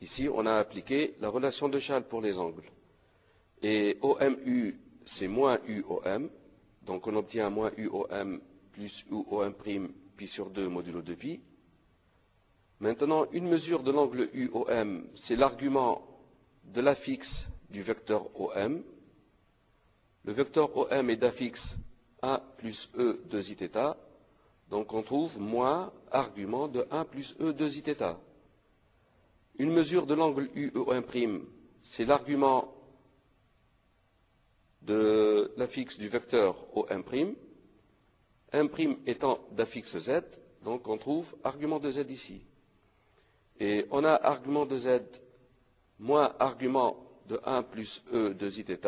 Ici, on a appliqué la relation de Chasles pour les angles. Et OMU, c'est moins UOM. Donc on obtient moins UOM plus UOM' pi sur 2 modulo de pi. Maintenant, une mesure de l'angle UOM, c'est l'argument de l'affixe du vecteur OM. Le vecteur OM est d'affixe 1 plus E 2 iθ. Donc on trouve moins argument de 1 plus E 2 iθ. Une mesure de l'angle UOM', c'est l'argument de l'affixe du vecteur OM'. M' étant d'affixe Z, donc on trouve argument de Z ici. Et on a argument de Z moins argument de 1 plus E 2 iθ,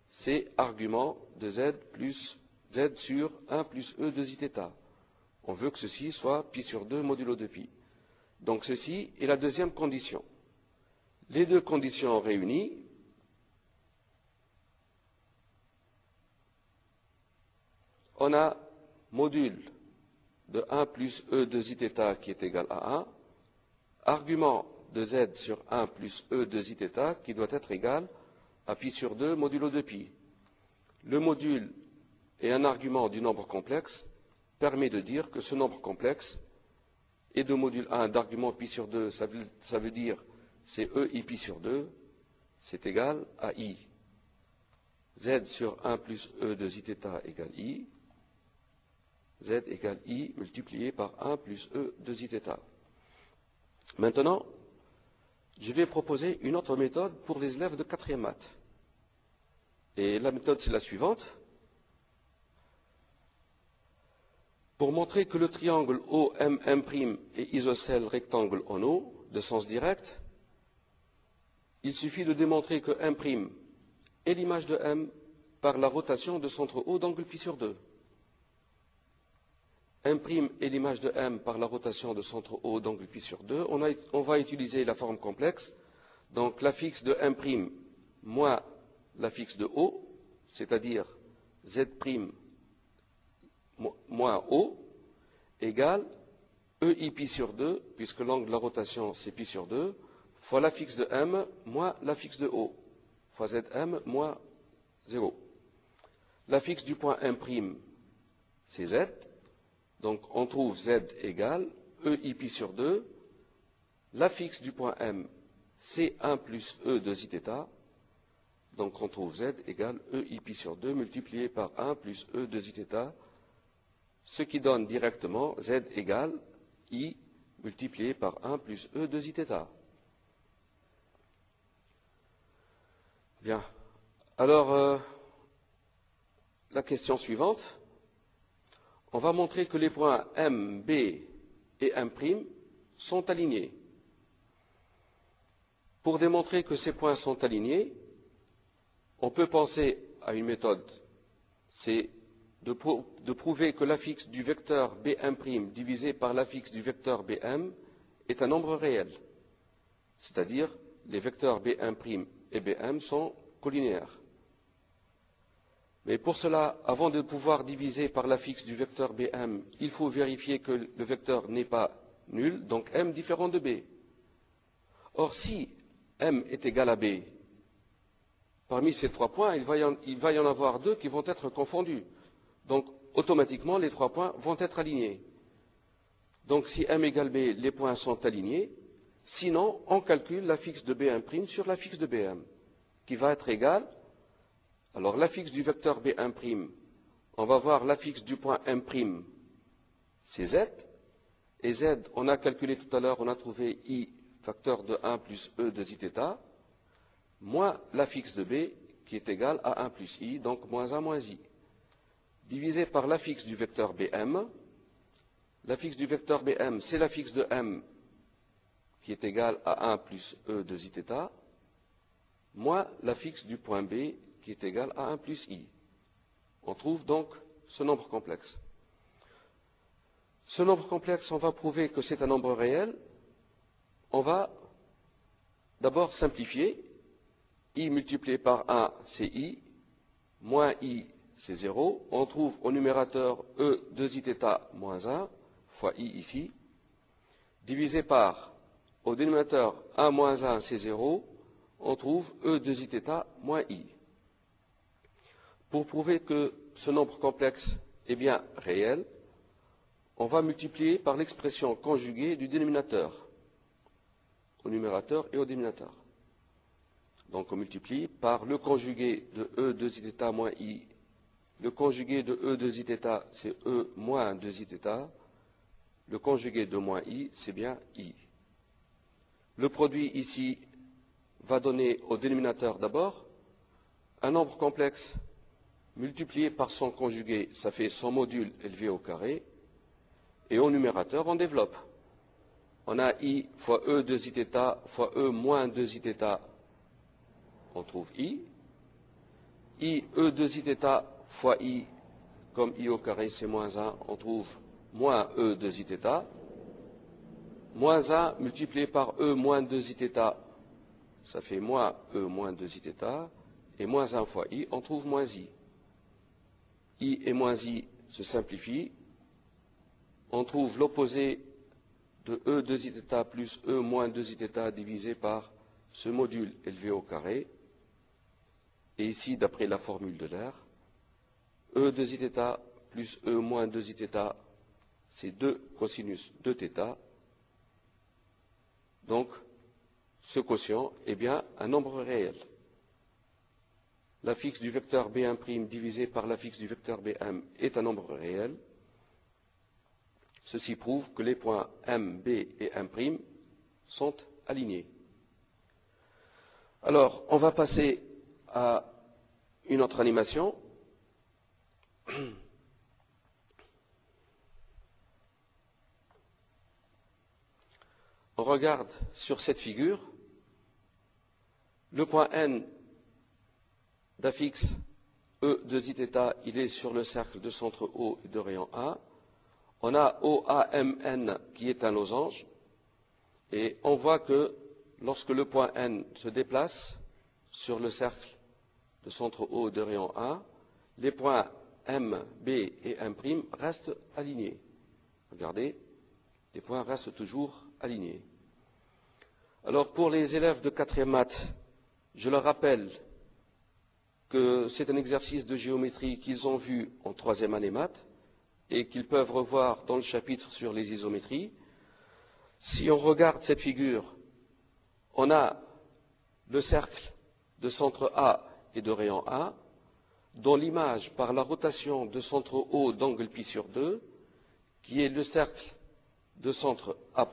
c'est argument de Z plus Z sur 1 plus E 2 iθ. On veut que ceci soit pi sur 2 modulo de pi. Donc ceci est la deuxième condition. Les deux conditions réunies, on a module de 1 plus E 2 iθ qui est égal à 1, argument de Z sur 1 plus E 2 iθ qui doit être égal à pi sur 2 modulo de pi. Le module et un argument du nombre complexe permet de dire que ce nombre complexe est de module 1 d'argument pi sur 2, ça veut dire c'est E i pi sur 2, c'est égal à I. Z sur 1 plus E 2 iθ égale I. Z égale I multiplié par 1 plus E 2 iθ. Maintenant, je vais proposer une autre méthode pour les élèves de 4e maths. Et la méthode, c'est la suivante. Pour montrer que le triangle OMM' est isocèle rectangle en O, de sens direct, il suffit de démontrer que M' est l'image de M par la rotation de centre O d'angle pi sur 2. M' est l'image de M par la rotation de centre O d'angle pi sur 2. On va utiliser la forme complexe. Donc l'affixe de M' moins l'affixe de O, c'est-à-dire Z' moins O, égale EI pi sur 2, puisque l'angle de la rotation c'est pi sur 2, fois l'affixe de M moins l'affixe de O, fois Zm moins 0. L'affixe du point M', c'est Z. Donc on trouve Z égale EI pi sur 2. L'affixe du point M, c'est 1 plus E 2 iθ. Donc on trouve Z égale EI pi sur 2 multiplié par 1 plus E 2 iθ. Ce qui donne directement Z égale I multiplié par 1 plus E 2 iθ. Bien. Alors, la question suivante. On va montrer que les points M, B et M' sont alignés. Pour démontrer que ces points sont alignés, on peut penser à une méthode. C'est de prouver que l'affixe du vecteur B'M' divisé par l'affixe du vecteur Bm est un nombre réel. C'est-à-dire, les vecteurs B'M' et Bm sont collinéaires. Mais pour cela, avant de pouvoir diviser par l'affixe du vecteur Bm, il faut vérifier que le vecteur n'est pas nul, donc M différent de B. Or, si M est égal à B, parmi ces 3 points, il va y en avoir 2 qui vont être confondus. Donc, automatiquement, les 3 points vont être alignés. Donc, si M égale B, les points sont alignés. Sinon, on calcule l'affixe de B'M' sur l'affixe de Bm, qui va être égal. Alors, l'affixe du vecteur B'M', on va voir l'affixe du point M', c'est Z. Et Z, on a calculé tout à l'heure, on a trouvé I facteur de 1 plus E 2 iθ, moins l'affixe de B, qui est égal à 1 plus I, donc moins 1 moins I. Divisé par l'affixe du vecteur Bm. L'affixe du vecteur Bm, c'est l'affixe de M, qui est égal à 1 plus E 2 iθ, moins l'affixe du point B, qui est égal à 1 plus I. On trouve donc ce nombre complexe. Ce nombre complexe, on va prouver que c'est un nombre réel. On va d'abord simplifier. I multiplié par 1, c'est I, moins I, c'est 0. On trouve au numérateur E 2 iθ moins 1, fois I ici, divisé par au dénominateur 1 moins 1, c'est 0, on trouve E de zθ moins I. Pour prouver que ce nombre complexe est bien réel, on va multiplier par l'expression conjuguée du dénominateur, au numérateur et au dénominateur. Donc on multiplie par le conjugué de E de zθ moins I. Le conjugué de E de zθ, c'est E moins 2 zθ. Le conjugué de moins I, c'est bien I. Le produit ici va donner au dénominateur d'abord un nombre complexe multiplié par son conjugué, ça fait son module élevé au carré. Et au numérateur, on développe. On a I fois E de zθ fois E moins 2 zθ, on trouve I. I, E de zθ fois I, comme I au carré c'est moins 1, on trouve moins E de zθ. Moins 1 multiplié par E moins 2 zθ, ça fait moins E moins 2 zθ. Et moins 1 fois I, on trouve moins I. I et moins I se simplifient. On trouve l'opposé de E de zθ plus E moins 2 zθ divisé par ce module élevé au carré. Et ici, d'après la formule de l'air, E de zθ plus E moins 2 zθ, c'est 2 cosinus de θ. Donc, ce quotient est bien un nombre réel. L'affixe du vecteur B1' divisé par l'affixe du vecteur Bm est un nombre réel. Ceci prouve que les points M, B et M' sont alignés. Alors, on va passer à une autre animation. On regarde sur cette figure le point N d'affixe E de zθ, il est sur le cercle de centre O et de rayon A. On a OAMN qui est un losange et on voit que lorsque le point N se déplace sur le cercle de centre O et de rayon A, les points M, B et M' restent alignés. Regardez, les points restent toujours alignés. Alors pour les élèves de 4e maths, je leur rappelle que c'est un exercice de géométrie qu'ils ont vu en 3e année maths et qu'ils peuvent revoir dans le chapitre sur les isométries. Si on regarde cette figure, on a le cercle de centre A et de rayon A, dont l'image par la rotation de centre O d'angle pi sur 2, qui est le cercle de centre A',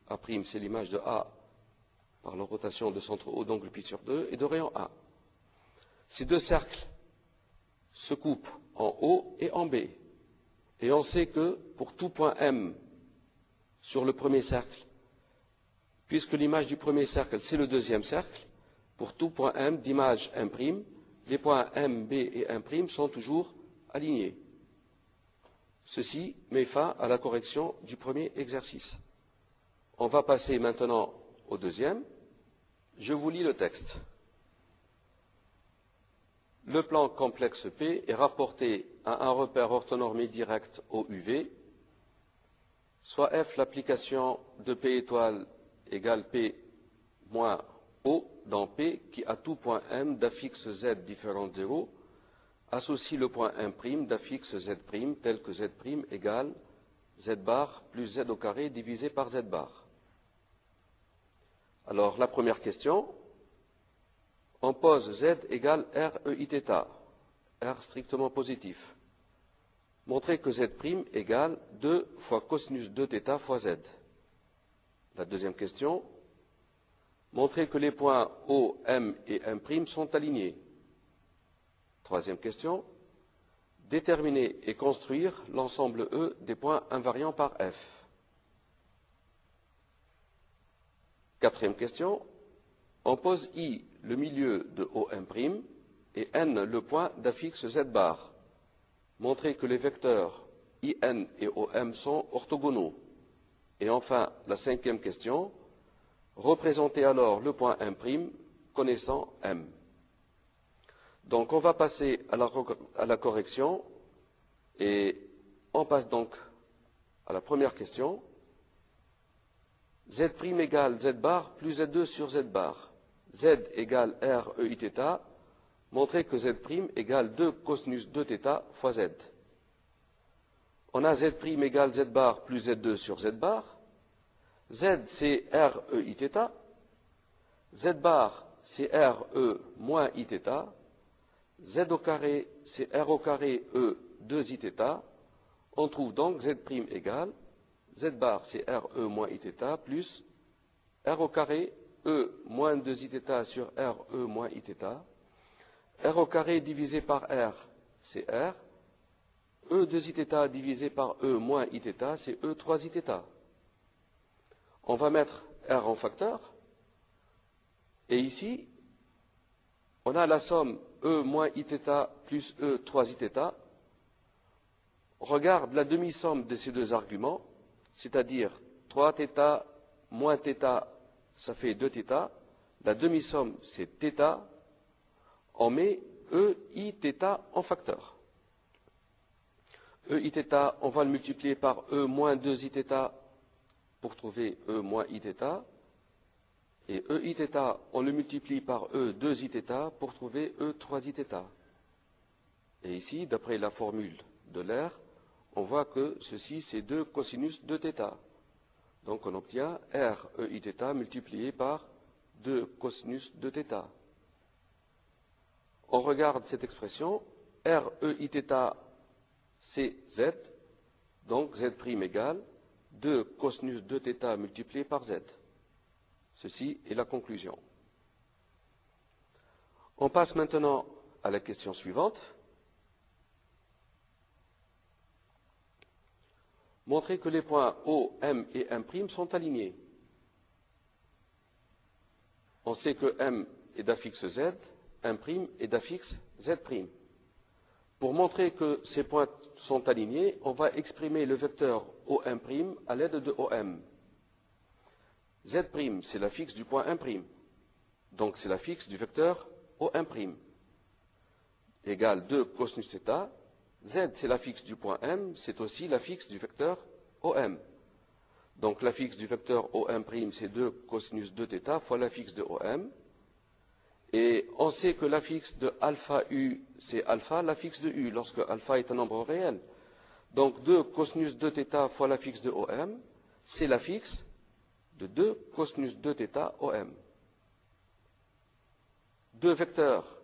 A' c'est l'image de A par la rotation de centre O d'angle pi sur 2, et de rayon A. Ces deux cercles se coupent en O et en B. Et on sait que pour tout point M sur le premier cercle, puisque l'image du premier cercle, c'est le deuxième cercle, pour tout point M d'image M', les points M, B et M' sont toujours alignés. Ceci met fin à la correction du premier exercice. On va passer maintenant au deuxième. Je vous lis le texte. Le plan complexe P est rapporté à un repère orthonormé direct au UV, soit F l'application de P étoile égale P moins O dans P qui à tout point M d'affixe Z différent de 0 associe le point M' d'affixe Z' tel que Z' égale Z bar plus Z au carré divisé par Z bar. Alors la première question, on pose Z égale REIθ, R strictement positif. Montrez que Z' égale 2 fois cosinus 2θ fois Z. La deuxième question, montrez que les points O, M et M' sont alignés. Troisième question, déterminer et construire l'ensemble E des points invariants par F. Quatrième question, on pose I le milieu de OM' et N le point d'affixe Z bar. Montrez que les vecteurs IN et OM sont orthogonaux. Et enfin, la cinquième question, représentez alors le point M' connaissant M. Donc on va passer à la correction et on passe donc à la première question. Z' égale Z bar plus Z2 sur Z bar. Z égale R E I θ. Montrer que Z' égale 2 cosinus 2 θ fois Z. On a Z' égale Z bar plus Z2 sur Z bar. Z, c'est R E I θ. Z bar, c'est R E moins I θ. Z au carré, c'est R au carré E 2 I θ. On trouve donc Z' égale Z bar, c'est R E moins I θ, plus R au carré E moins 2 I θ sur R E moins I θ. R au carré divisé par R, c'est R. E 2 I θ divisé par E moins I θ, c'est E 3 I θ. On va mettre R en facteur. Et ici, on a la somme E moins I θ plus E 3 I θ. Regarde la demi-somme de ces deux arguments, c'est-à-dire 3θ moins θ, ça fait 2θ. La demi-somme, c'est θ. On met E I θ en facteur. E I θ, on va le multiplier par E moins 2 I θ pour trouver E moins I θ. Et E I θ, on le multiplie par E 2 I θ pour trouver E 3 I θ. Et ici, d'après la formule de l'air, on voit que ceci, c'est 2 cosinus de θ. Donc on obtient R E I θ multiplié par 2 cosinus de θ. On regarde cette expression, R E I θ, c'est Z, donc Z' égale 2 cosinus de θ multiplié par Z. Ceci est la conclusion. On passe maintenant à la question suivante. Montrer que les points O, M et M' sont alignés. On sait que M est d'affixe Z, M' est d'affixe Z'. Pour montrer que ces points sont alignés, on va exprimer le vecteur OM' à l'aide de OM. Z', c'est l'affixe du point M'. Donc c'est l'affixe du vecteur OM'. Égale 2 cosinus θ. Z, c'est l'affixe du point M, c'est aussi l'affixe du vecteur OM. Donc l'affixe du vecteur OM', c'est 2 cosinus 2θ fois l'affixe de OM. Et on sait que l'affixe de alpha U, c'est alpha, l'affixe de U, lorsque alpha est un nombre réel. Donc 2 cosinus 2θ fois l'affixe de OM, c'est l'affixe de 2 cosinus 2θ OM. Deux vecteurs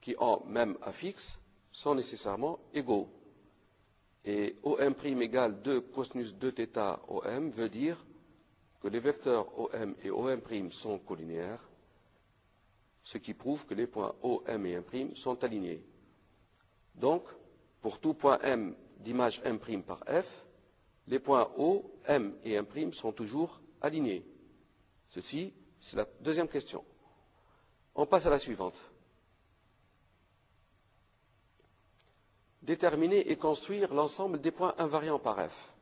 qui ont même affixe sont nécessairement égaux. Et OM' égale 2 cosinus 2θ OM veut dire que les vecteurs OM et OM' sont collinéaires, ce qui prouve que les points OM et M' sont alignés. Donc, pour tout point M d'image M' par F, les points O, M et M' sont toujours alignés. Ceci, c'est la deuxième question. On passe à la suivante. Déterminer et construire l'ensemble des points invariants par F.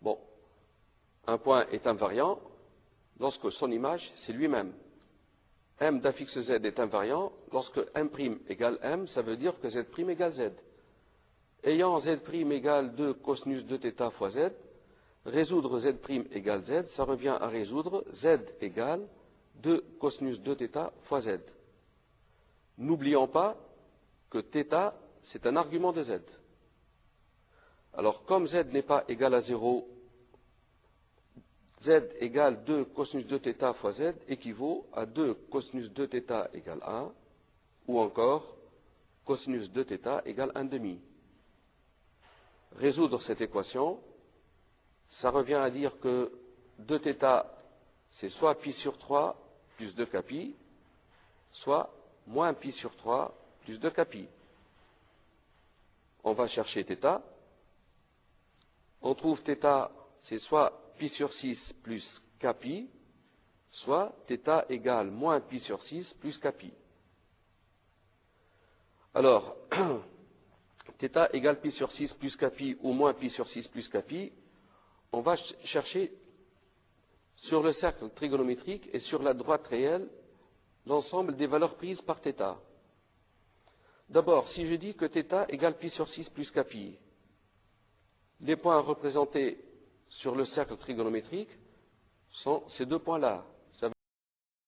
Bon, un point est invariant lorsque son image, c'est lui-même. M d'affixe Z est invariant lorsque M' égale M, ça veut dire que Z' égale Z. Ayant Z' égale 2 cosinus 2θ fois Z, résoudre Z' égale Z, ça revient à résoudre Z égale 2 cosinus 2θ fois Z. N'oublions pas que θ, c'est un argument de Z. Alors, comme Z n'est pas égal à 0, Z égale 2 cosinus 2θ fois Z équivaut à 2 cosinus 2θ égale 1, ou encore cosinus 2θ égale 1 demi. Résoudre cette équation, ça revient à dire que 2θ, c'est soit pi sur 3 plus 2 pi, soit moins pi sur 3 plus 2 pi. On va chercher θ. On trouve θ, c'est soit pi sur 6 plus kpi, soit θ égale moins pi sur 6 plus kpi. Alors, θ égale pi sur 6 plus kpi ou moins pi sur 6 plus kpi, on va chercher sur le cercle trigonométrique et sur la droite réelle l'ensemble des valeurs prises par θ. D'abord, si je dis que θ égale pi sur 6 plus kpi, les points représentés sur le cercle trigonométrique sont ces deux points-là.